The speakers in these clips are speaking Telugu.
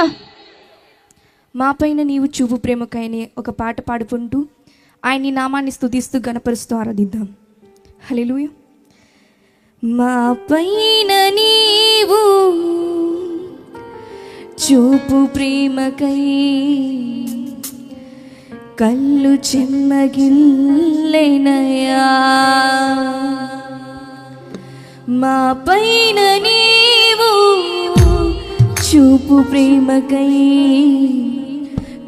హల్లెలూయా. మా పైన నీవు చూపు ప్రేమకైనే ఒక పాట పాడుకుంటూ ఆయన నీ నామాన్ని స్తుతిస్తూ గణపరుస్తూ ఆరాధిద్దాం. హల్లెలూయా. మా పైన నీవు చూపు ప్రేమకై కళ్ళు చెమ్మగిల్లెనయా. మా పైన నీవు చూపు ప్రేమకై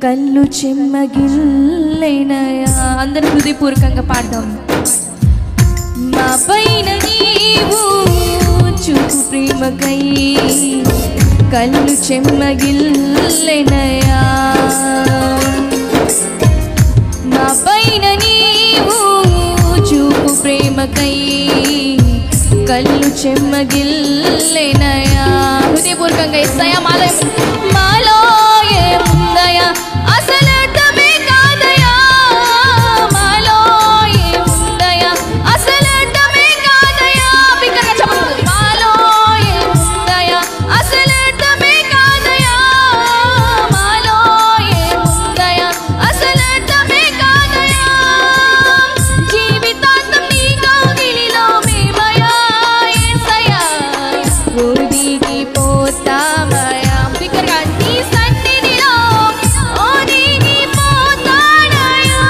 కళ్ళు చెమ్మగిల్లెనయా. అందరూ హృదయపూర్వకంగా పాడదాం. మా పైన నీవు చూపు ప్రేమకై కళ్ళు చెమ్మగిల్లెనయా. మా పైన నీవు చూపు ప్రేమకై కళ్ళు చెమ్మగిల్లెనయా. హృదయపూర్వకంగా యేసయ్యా మాలో ఏముందయా అసలర్థమే కాదయా. మాలో ఏముందయా అసలర్థమే కాదయా. బిగ్గరగా చెప్పండి. మాలో ఏముందయా అసలర్థమే కాదయా. మాలో ఏముందయా అసలర్థమే కాదయా. జీవితాంతం నీ కౌగిలిలో మేమయా యేసయ్యా. ఒదిగిపోతామయా. బిగ్గరగా నీ సన్నిధిలో ఒదిగిపోతానయా.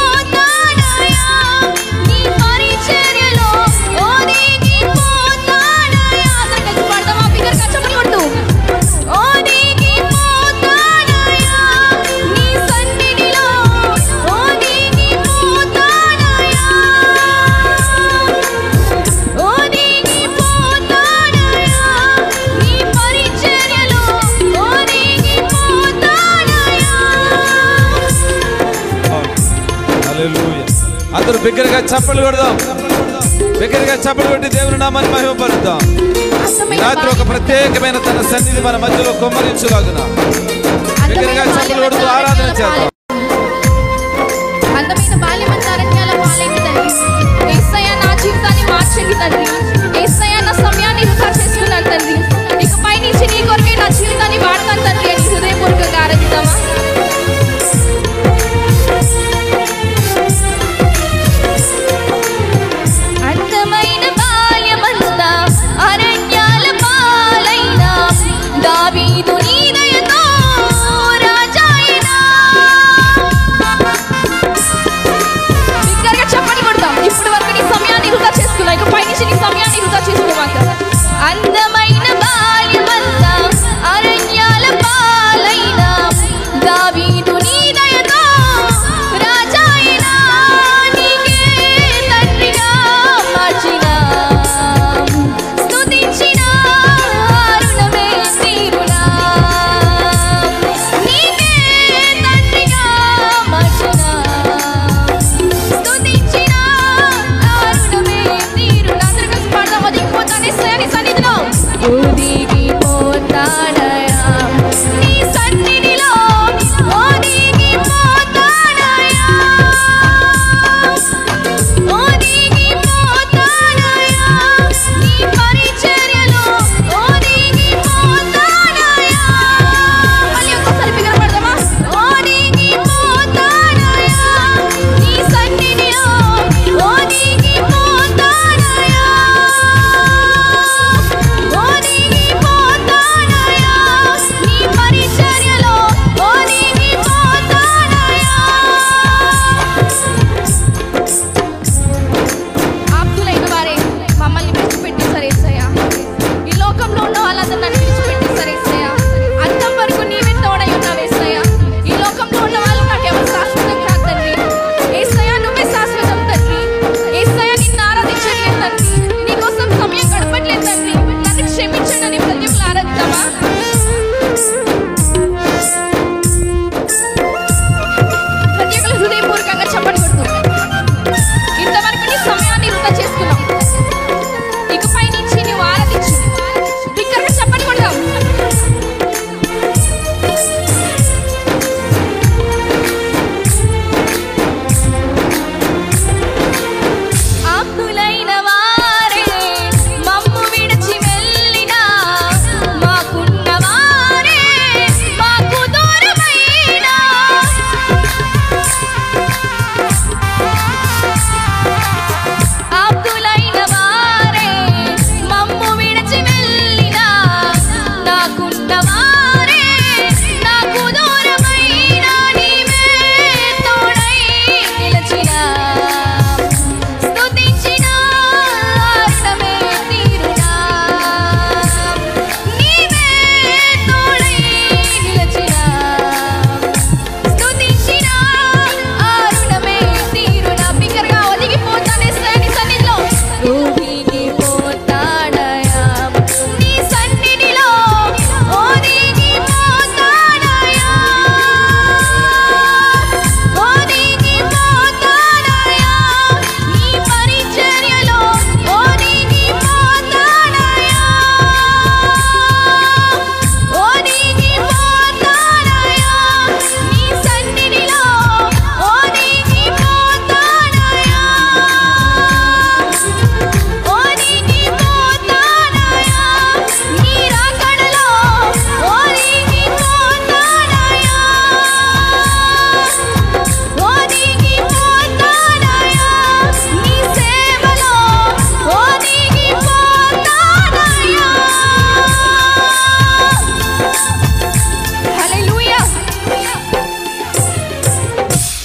ఒదిగిపోతానయా. నీ పరిచర్యలో ఒదిగిపోతానయా. అందరం కలిసి పాడదామా? బిగ్గరగా చప్పట్లు కొట్టు. ఒదిగిపోతానయా. నీ సన్నిధిలో ఒదిగిపోతానయా. ఒదిగిపోతానయా. నీ పరిచర్యలో ఒదిగిపోతానయా. హల్లెలూయా. అందరూ బిగ్గరగా చప్పట్లు కొడదాం. బిగ్గరగా చప్పట్లు కొట్టి దేవుని నామాన్ని మహిమపరుద్దాం. రాత్రి ఒక ప్రత్యేకమైన తన సన్నిధి మన మధ్యలో కొమ్మరించులాగున బిగ్గరగా చప్పట్లు కొడుతూ ఆరాధన చేద్దాం. అందమైన బాల్యమంతా అరణ్యాల పాలైంది తండ్రి. యేసయ్యా నా జీవితాన్ని మార్చండి తండ్రి.